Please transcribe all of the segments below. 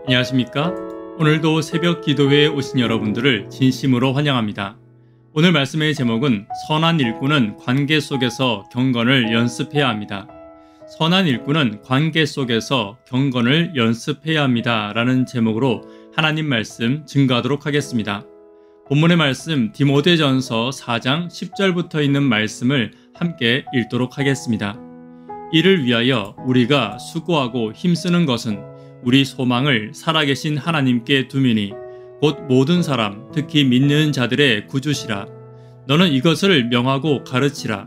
안녕하십니까? 오늘도 새벽 기도회에 오신 여러분들을 진심으로 환영합니다. 오늘 말씀의 제목은 선한 일꾼은 관계 속에서 경건을 연습해야 합니다. 선한 일꾼은 관계 속에서 경건을 연습해야 합니다. 라는 제목으로 하나님 말씀 증거하도록 하겠습니다. 본문의 말씀 디모데전서 4장 10절부터 있는 말씀을 함께 읽도록 하겠습니다. 이를 위하여 우리가 수고하고 힘쓰는 것은 우리 소망을 살아계신 하나님께 두미니 곧 모든 사람 특히 믿는 자들의 구주시라. 너는 이것을 명하고 가르치라.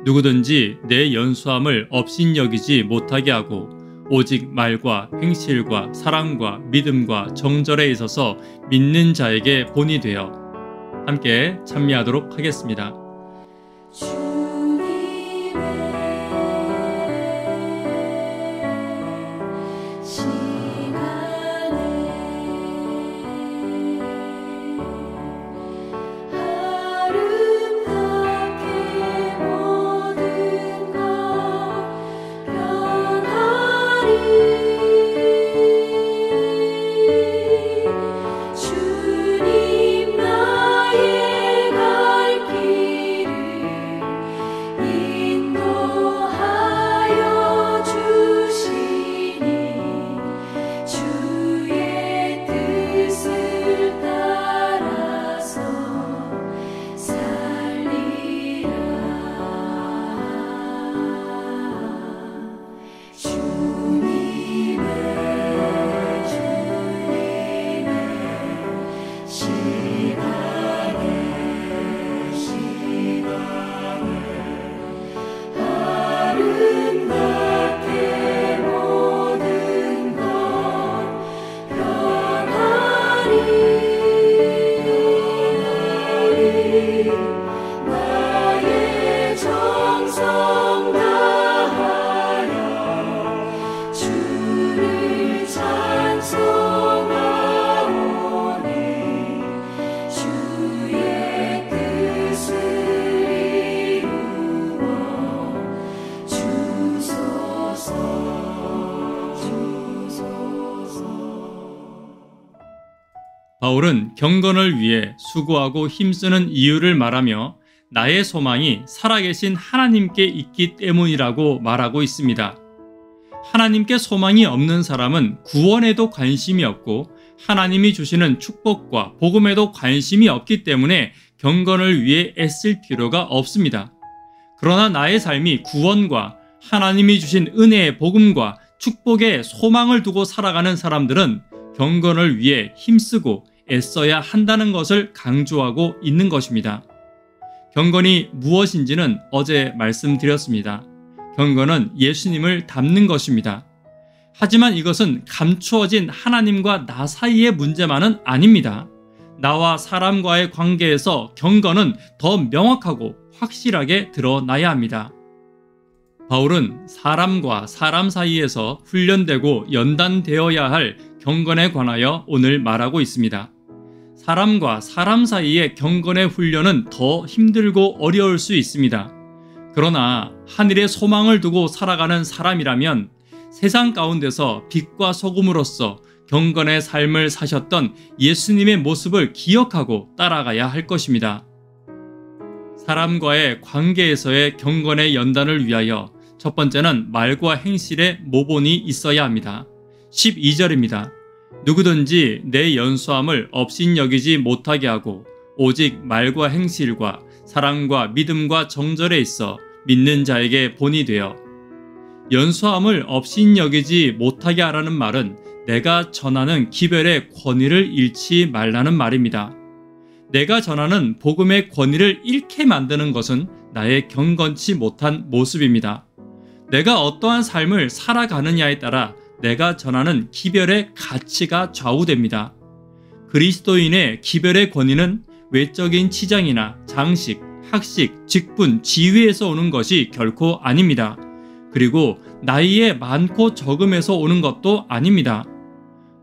누구든지 내 연수함을 업신여기지 못하게 하고 오직 말과 행실과 사랑과 믿음과 정절에 있어서 믿는 자에게 본이 되어 함께 찬미하도록 하겠습니다. 바울은 경건을 위해 수고하고 힘쓰는 이유를 말하며 나의 소망이 살아계신 하나님께 있기 때문이라고 말하고 있습니다. 하나님께 소망이 없는 사람은 구원에도 관심이 없고 하나님이 주시는 축복과 복음에도 관심이 없기 때문에 경건을 위해 애쓸 필요가 없습니다. 그러나 나의 삶이 구원과 하나님이 주신 은혜의 복음과 축복에 소망을 두고 살아가는 사람들은 경건을 위해 힘쓰고 애써야 한다는 것을 강조하고 있는 것입니다. 경건이 무엇인지는 어제 말씀드렸습니다. 경건은 예수님을 닮는 것입니다. 하지만 이것은 감추어진 하나님과 나 사이의 문제만은 아닙니다. 나와 사람과의 관계에서 경건은 더 명확하고 확실하게 드러나야 합니다. 바울은 사람과 사람 사이에서 훈련되고 연단되어야 할 경건에 관하여 오늘 말하고 있습니다. 사람과 사람 사이의 경건의 훈련은 더 힘들고 어려울 수 있습니다. 그러나 하늘의 소망을 두고 살아가는 사람이라면 세상 가운데서 빛과 소금으로서 경건의 삶을 사셨던 예수님의 모습을 기억하고 따라가야 할 것입니다. 사람과의 관계에서의 경건의 연단을 위하여 첫 번째는 말과 행실에 모본이 있어야 합니다. 12절입니다. 누구든지 내 연수함을 업신여기지 못하게 하고 오직 말과 행실과 사랑과 믿음과 정절에 있어 믿는 자에게 본이 되어. 연수함을 업신여기지 못하게 하라는 말은 내가 전하는 기별의 권위를 잃지 말라는 말입니다. 내가 전하는 복음의 권위를 잃게 만드는 것은 나의 경건치 못한 모습입니다. 내가 어떠한 삶을 살아가느냐에 따라 내가 전하는 기별의 가치가 좌우됩니다. 그리스도인의 기별의 권위는 외적인 치장이나 장식, 학식, 직분, 지위에서 오는 것이 결코 아닙니다. 그리고 나이에 많고 적음에서 오는 것도 아닙니다.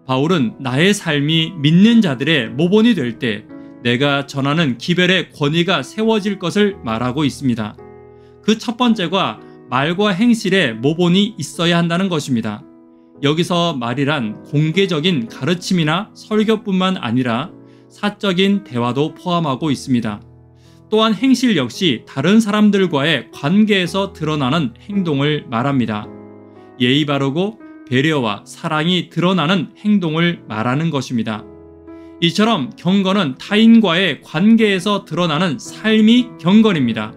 바울은 나의 삶이 믿는 자들의 모본이 될 때 내가 전하는 기별의 권위가 세워질 것을 말하고 있습니다. 그 첫 번째가 말과 행실에 모본이 있어야 한다는 것입니다. 여기서 말이란 공개적인 가르침이나 설교뿐만 아니라 사적인 대화도 포함하고 있습니다. 또한 행실 역시 다른 사람들과의 관계에서 드러나는 행동을 말합니다. 예의 바르고 배려와 사랑이 드러나는 행동을 말하는 것입니다. 이처럼 경건은 타인과의 관계에서 드러나는 삶이 경건입니다.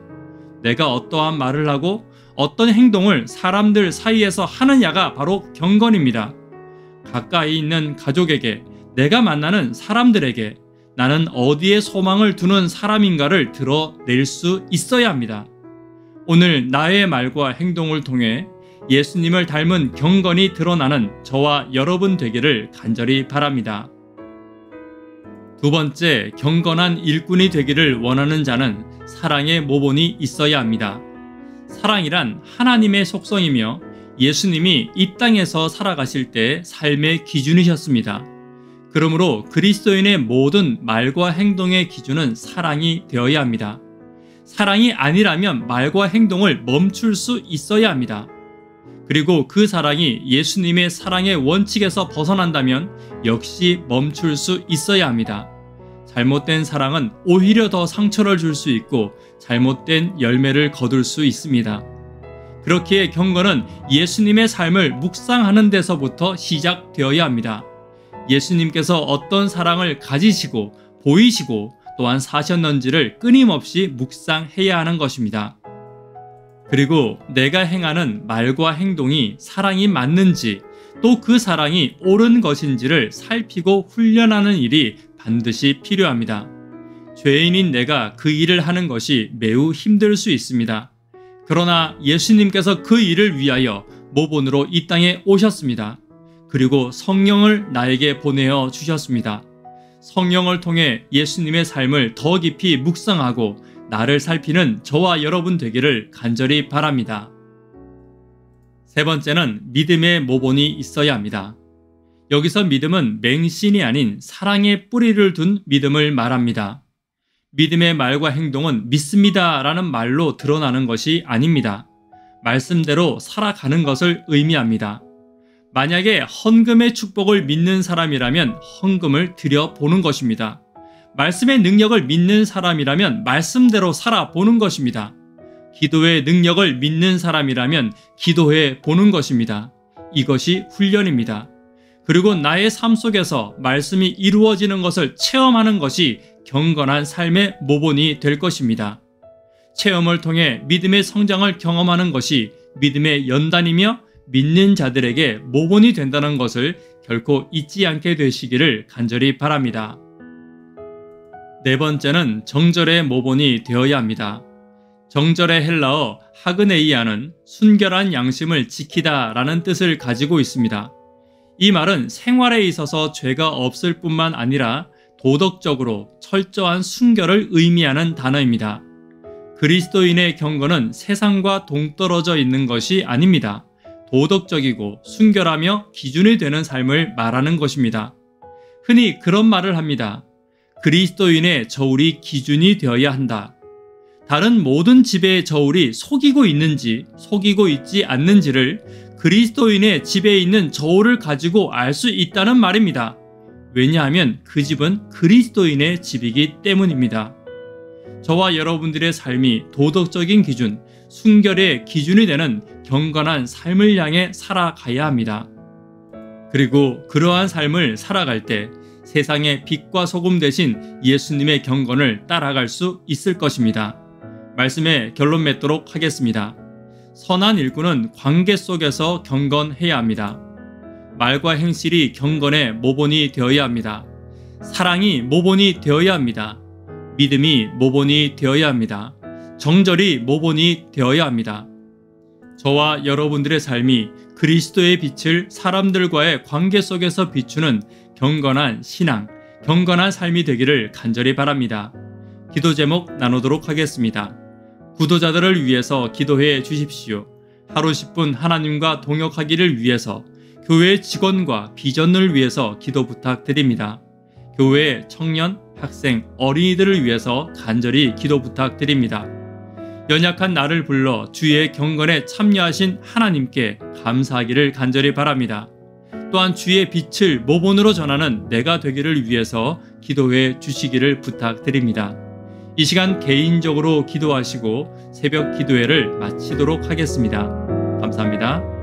내가 어떠한 말을 하고 어떤 행동을 사람들 사이에서 하느냐가 바로 경건입니다. 가까이 있는 가족에게, 내가 만나는 사람들에게 나는 어디에 소망을 두는 사람인가를 드러낼 수 있어야 합니다. 오늘 나의 말과 행동을 통해 예수님을 닮은 경건이 드러나는 저와 여러분 되기를 간절히 바랍니다. 두 번째, 경건한 일꾼이 되기를 원하는 자는 사랑의 모본이 있어야 합니다. 사랑이란 하나님의 속성이며 예수님이 이 땅에서 살아가실 때 삶의 기준이셨습니다. 그러므로 그리스도인의 모든 말과 행동의 기준은 사랑이 되어야 합니다. 사랑이 아니라면 말과 행동을 멈출 수 있어야 합니다. 그리고 그 사랑이 예수님의 사랑의 원칙에서 벗어난다면 역시 멈출 수 있어야 합니다. 잘못된 사랑은 오히려 더 상처를 줄 수 있고 잘못된 열매를 거둘 수 있습니다. 그렇기에 경건은 예수님의 삶을 묵상하는 데서부터 시작되어야 합니다. 예수님께서 어떤 사랑을 가지시고 보이시고 또한 사셨는지를 끊임없이 묵상해야 하는 것입니다. 그리고 내가 행하는 말과 행동이 사랑이 맞는지 또 그 사랑이 옳은 것인지를 살피고 훈련하는 일이 반드시 필요합니다. 죄인인 내가 그 일을 하는 것이 매우 힘들 수 있습니다. 그러나 예수님께서 그 일을 위하여 모본으로 이 땅에 오셨습니다. 그리고 성령을 나에게 보내어 주셨습니다. 성령을 통해 예수님의 삶을 더 깊이 묵상하고 나를 살피는 저와 여러분 되기를 간절히 바랍니다. 세 번째는 믿음의 모본이 있어야 합니다. 여기서 믿음은 맹신이 아닌 사랑의 뿌리를 둔 믿음을 말합니다. 믿음의 말과 행동은 믿습니다 라는 말로 드러나는 것이 아닙니다. 말씀대로 살아가는 것을 의미합니다. 만약에 헌금의 축복을 믿는 사람이라면 헌금을 드려보는 것입니다. 말씀의 능력을 믿는 사람이라면 말씀대로 살아보는 것입니다. 기도의 능력을 믿는 사람이라면 기도해 보는 것입니다. 이것이 훈련입니다. 그리고 나의 삶 속에서 말씀이 이루어지는 것을 체험하는 것이 경건한 삶의 모본이 될 것입니다. 체험을 통해 믿음의 성장을 경험하는 것이 믿음의 연단이며 믿는 자들에게 모본이 된다는 것을 결코 잊지 않게 되시기를 간절히 바랍니다. 네 번째는 정절의 모본이 되어야 합니다. 정절의 헬라어 하그네이아는 순결한 양심을 지키다 라는 뜻을 가지고 있습니다. 이 말은 생활에 있어서 죄가 없을 뿐만 아니라 도덕적으로 철저한 순결을 의미하는 단어입니다. 그리스도인의 경건은 세상과 동떨어져 있는 것이 아닙니다. 도덕적이고 순결하며 기준이 되는 삶을 말하는 것입니다. 흔히 그런 말을 합니다. 그리스도인의 저울이 기준이 되어야 한다. 다른 모든 지배의 저울이 속이고 있는지 속이고 있지 않는지를 그리스도인의 집에 있는 저울을 가지고 알 수 있다는 말입니다. 왜냐하면 그 집은 그리스도인의 집이기 때문입니다. 저와 여러분들의 삶이 도덕적인 기준, 순결의 기준이 되는 경건한 삶을 향해 살아가야 합니다. 그리고 그러한 삶을 살아갈 때 세상의 빛과 소금 대신 예수님의 경건을 따라갈 수 있을 것입니다. 말씀에 결론 맺도록 하겠습니다. 선한 일꾼은 관계 속에서 경건해야 합니다. 말과 행실이 경건의 모본이 되어야 합니다. 사랑이 모본이 되어야 합니다. 믿음이 모본이 되어야 합니다. 정절이 모본이 되어야 합니다. 저와 여러분들의 삶이 그리스도의 빛을 사람들과의 관계 속에서 비추는 경건한 신앙, 경건한 삶이 되기를 간절히 바랍니다. 기도 제목 나누도록 하겠습니다. 구도자들을 위해서 기도해 주십시오. 하루 10분 하나님과 동역하기를 위해서 교회 직원과 비전을 위해서 기도 부탁드립니다. 교회 청년, 학생, 어린이들을 위해서 간절히 기도 부탁드립니다. 연약한 나를 불러 주의 경건에 참여하신 하나님께 감사하기를 간절히 바랍니다. 또한 주의 빛을 모본으로 전하는 내가 되기를 위해서 기도해 주시기를 부탁드립니다. 이 시간 개인적으로 기도하시고 새벽 기도회를 마치도록 하겠습니다. 감사합니다.